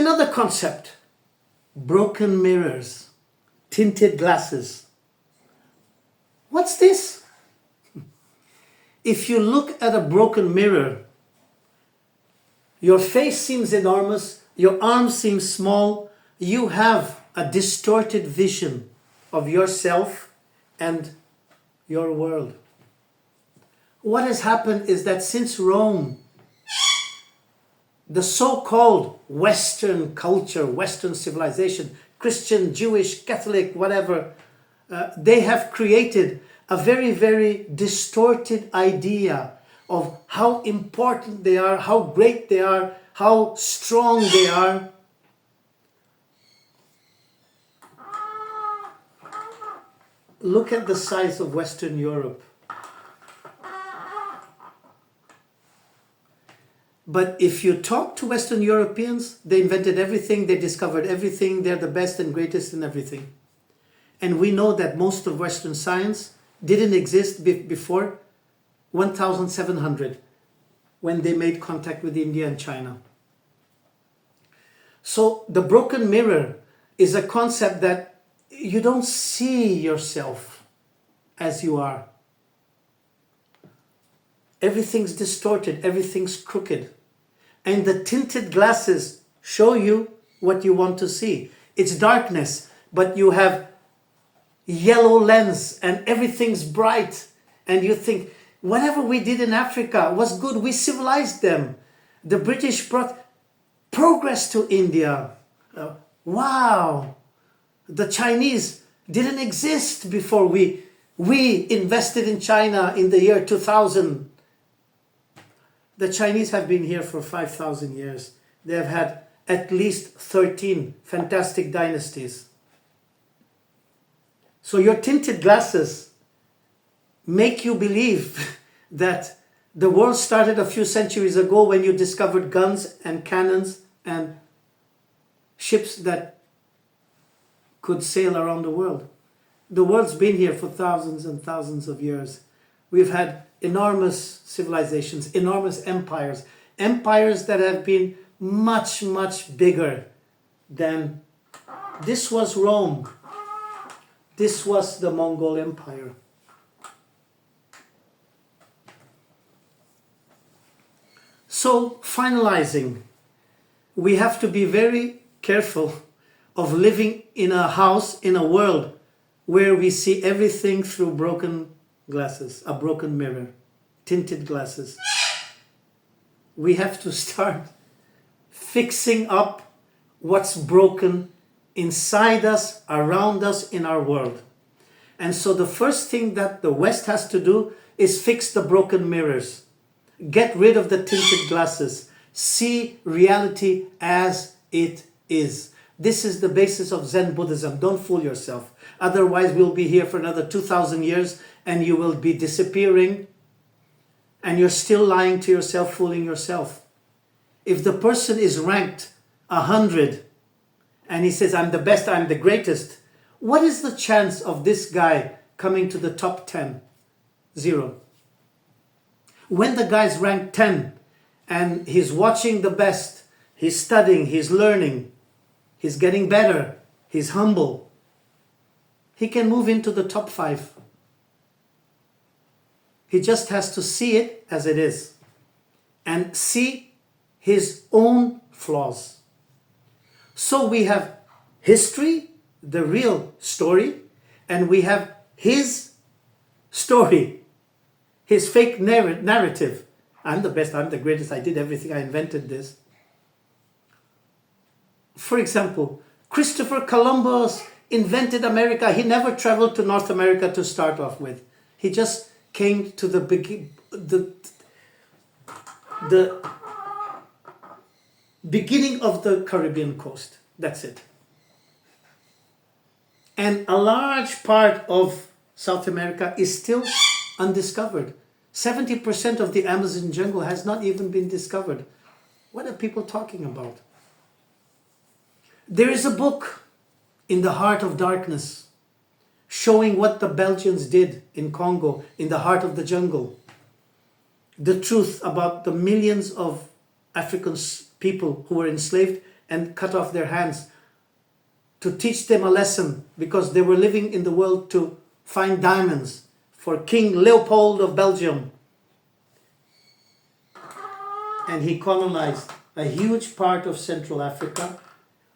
Another concept, broken mirrors, tinted glasses. What's this? If you look at a broken mirror, your face seems enormous, your arms seem small, you have a distorted vision of yourself and your world. What has happened is that since Rome, the so-called Western culture, Western civilization, Christian, Jewish, Catholic, whatever, they have created a very, very distorted idea of how important they are, how great they are, how strong they are. Look at the size of Western Europe. But if you talk to Western Europeans, they invented everything, they discovered everything, they're the best and greatest in everything. And we know that most of Western science didn't exist before 1700, when they made contact with India and China. So the broken mirror is a concept that you don't see yourself as you are. Everything's distorted, everything's crooked. And the tinted glasses show you what you want to see. It's darkness, but you have yellow lens and everything's bright. And you think, whatever we did in Africa was good. We civilized them. The British brought progress to India. Wow. The Chinese didn't exist before we invested in China in the year 2000. The Chinese have been here for 5,000 years. They have had at least 13 fantastic dynasties. So your tinted glasses make you believe that the world started a few centuries ago when you discovered guns and cannons and ships that could sail around the world. The world's been here for thousands and thousands of years. We've had enormous civilizations, enormous empires, empires that have been much, much bigger than... This was Rome. This was the Mongol Empire. So, finalizing, we have to be very careful of living in a house, in a world where we see everything through broken glasses, a broken mirror, tinted glasses. We have to start fixing up what's broken inside us, around us, in our world. And so the first thing that the West has to do is fix the broken mirrors. Get rid of the tinted glasses. See reality as it is. This is the basis of Zen Buddhism. Don't fool yourself. Otherwise, we'll be here for another 2,000 years and you will be disappearing and you're still lying to yourself, fooling yourself. If the person is ranked 100 and he says, I'm the best, I'm the greatest, what is the chance of this guy coming to the top 10? 0. When the guy's ranked 10 and he's watching the best, he's studying, he's learning, he's getting better, he's humble, he can move into the top 5. He just has to see it as it is and see his own flaws. So we have history, the real story, and we have his story, his fake narrative. I'm the best, I'm the greatest, I did everything, I invented this. For example, Christopher Columbus invented America. He never traveled to North America to start off with. He just came to the beginning of the Caribbean coast. That's it. And a large part of South America is still undiscovered. 70% of the Amazon jungle has not even been discovered. What are people talking about? There is a book, In the Heart of Darkness, showing what the Belgians did in Congo, in the heart of the jungle. The truth about the millions of African people who were enslaved and cut off their hands to teach them a lesson, because they were living in the world to find diamonds for King Leopold of Belgium. And he colonized a huge part of Central Africa,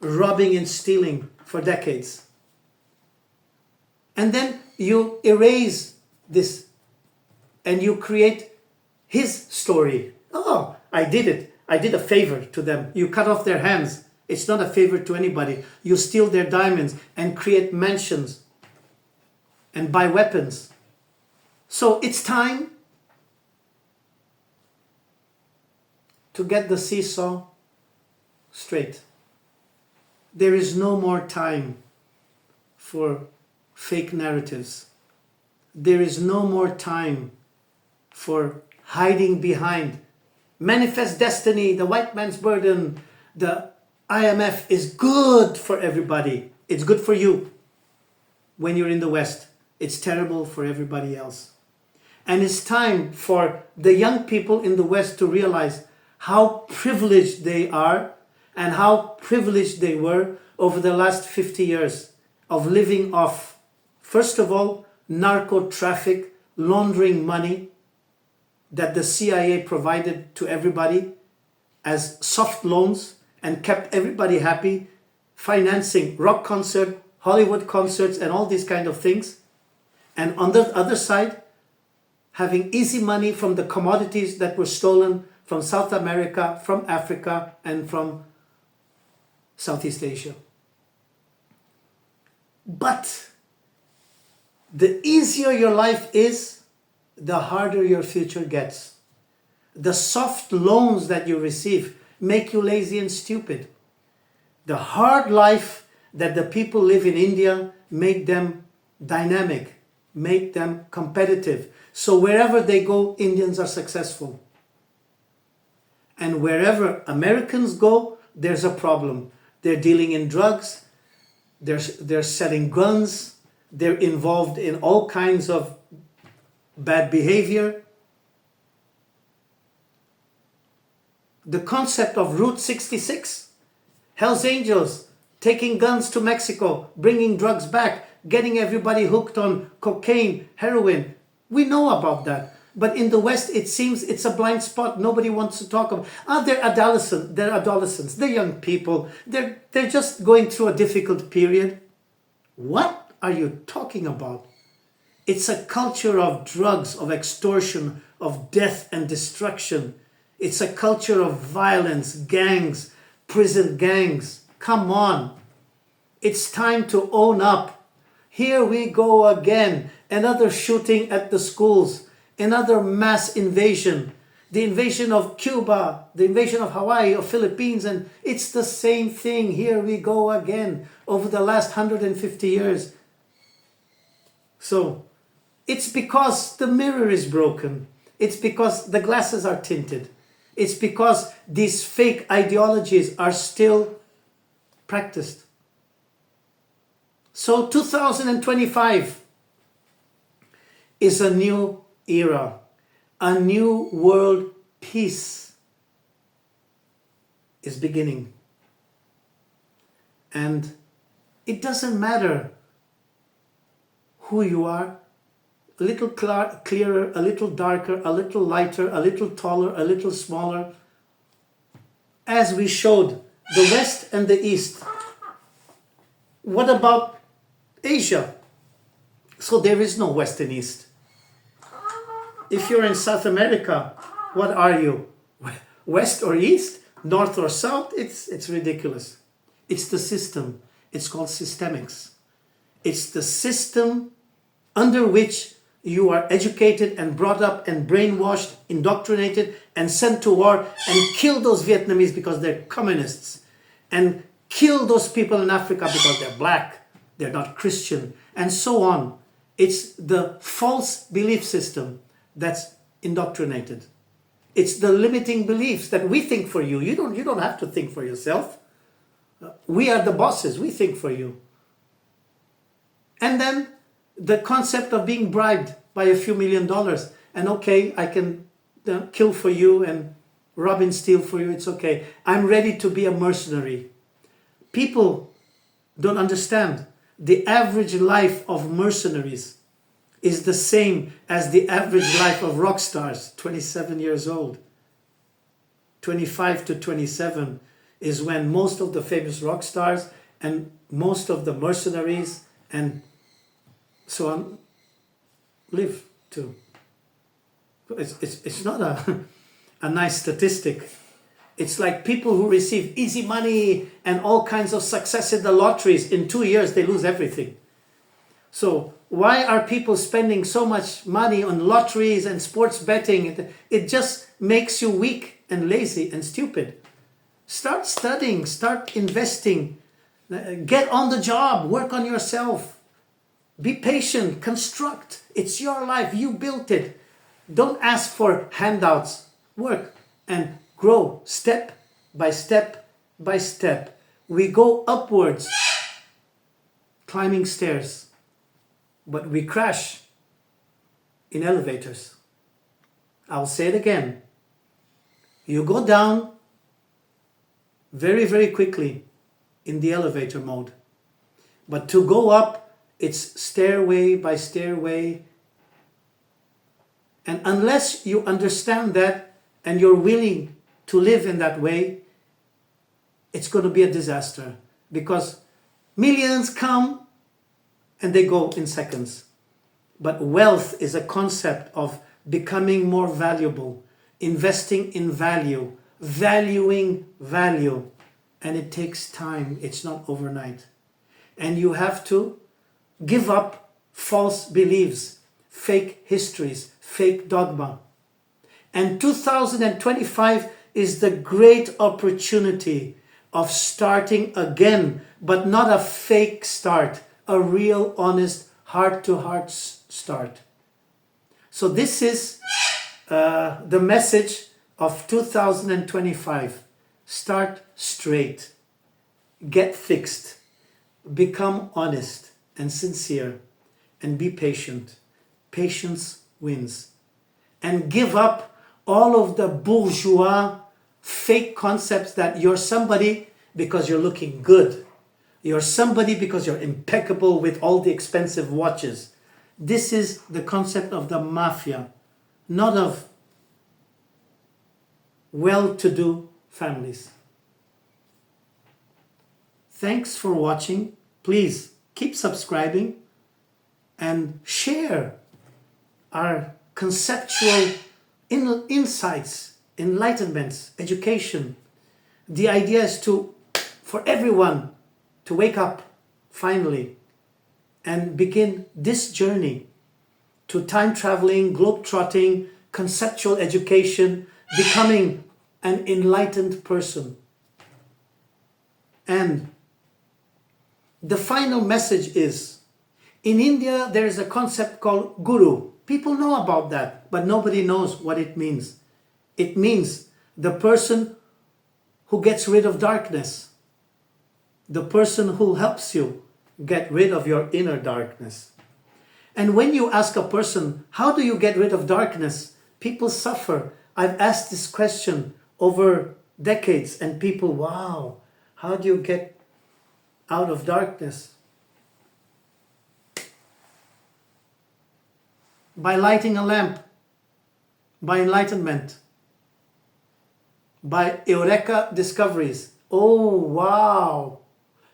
robbing and stealing for decades. And then you erase this and you create his story. Oh, I did it. I did a favor to them. You cut off their hands. It's not a favor to anybody. You steal their diamonds and create mansions and buy weapons. So it's time to get the seesaw straight. There is no more time for fake narratives. There is no more time for hiding behind manifest destiny, the white man's burden, the IMF is good for everybody. It's good for you when you're in the West. It's terrible for everybody else. And it's time for the young people in the West to realize how privileged they are and how privileged they were over the last 50 years of living off, first of all, narco traffic, laundering money that the CIA provided to everybody as soft loans and kept everybody happy, financing rock concert, Hollywood concerts and all these kind of things. And on the other side, having easy money from the commodities that were stolen from South America, from Africa, and from Southeast Asia. But the easier your life is, the harder your future gets. The soft loans that you receive make you lazy and stupid. The hard life that the people live in India made them dynamic, made them competitive. So wherever they go, Indians are successful. And wherever Americans go, there's a problem. They're dealing in drugs, they're selling guns, they're involved in all kinds of bad behavior. The concept of Route 66, Hells Angels, taking guns to Mexico, bringing drugs back, getting everybody hooked on cocaine, heroin. We know about that. But in the West, it seems it's a blind spot. Nobody wants to talk about. They're adolescents, they're young people. They're just going through a difficult period. What are you talking about? It's a culture of drugs, of extortion, of death and destruction. It's a culture of violence, gangs, prison gangs. Come on. It's time to own up. Here we go again. Another shooting at the schools. Another mass invasion. The invasion of Cuba, the invasion of Hawaii, of Philippines, and it's the same thing. Here we go again over the last 150 years. So, it's because the mirror is broken. It's because the glasses are tinted. It's because these fake ideologies are still practiced. So 2025 is a new era, a new world peace is beginning. And it doesn't matter who you are, a little clearer, a little darker, a little lighter, a little taller, a little smaller. As we showed, the West and the East. What about Asia? So there is no West and East. If you're in South America, what are you? West or East? North or South? It's ridiculous. It's the system. It's called systemics. It's the system under which you are educated and brought up and brainwashed, indoctrinated and sent to war and kill those Vietnamese because they're communists and kill those people in Africa because they're black, they're not Christian, and so on. It's the false belief system that's indoctrinated. It's the limiting beliefs that we think for you. You don't have to think for yourself. We are the bosses. We think for you. And then the concept of being bribed by a few $1 million. And okay, I can kill for you and rob and steal for you. It's okay. I'm ready to be a mercenary. People don't understand. The average life of mercenaries is the same as the average life of rock stars, 27 years old. 25 to 27 is when most of the famous rock stars and most of the mercenaries and so on live too. It's not a nice statistic. It's like people who receive easy money and all kinds of success in the lotteries. In 2 years, they lose everything. So why are people spending so much money on lotteries and sports betting? It just makes you weak and lazy and stupid. Start studying, start investing, get on the job, work on yourself. Be patient, construct. It's your life, you built it. Don't ask for handouts. Work and grow step by step by step. We go upwards, climbing stairs, but we crash in elevators. I'll say it again. You go down very, very quickly in the elevator mode. But to go up, it's stairway by stairway. And unless you understand that and you're willing to live in that way, it's going to be a disaster. Because millions come and they go in seconds. But wealth is a concept of becoming more valuable, investing in value, valuing value. And it takes time. It's not overnight. And you have to give up false beliefs, fake histories, fake dogma. And 2025 is the great opportunity of starting again, but not a fake start, a real, honest, heart-to-heart start. So this is the message of 2025. Start straight, get fixed, become honest and sincere, and be patient. Patience wins. And give up all of the bourgeois fake concepts that you're somebody because you're looking good. You're somebody because you're impeccable with all the expensive watches. This is the concept of the mafia, not of well-to-do families. Thanks for watching. Please keep subscribing and share our conceptual insights, enlightenments, education. The idea is for everyone to wake up finally and begin this journey to time traveling, globe-trotting, conceptual education, becoming an enlightened person. And the final message is, in India there is a concept called guru. People know about that, but nobody knows what it means. It means the person who gets rid of darkness, the person who helps you get rid of your inner darkness. And when you ask a person, how do you get rid of darkness? People suffer. I've asked this question over decades and people, wow, how do you get out of darkness? By lighting a lamp, by enlightenment, by eureka discoveries. Oh, wow.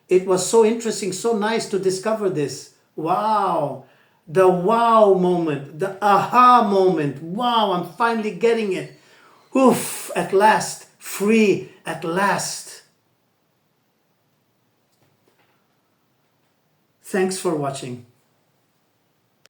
It was so interesting, so nice to discover this. Wow. The wow moment, the aha moment. Wow, I'm finally getting it. Oof, at last. Free at last. Thanks for watching.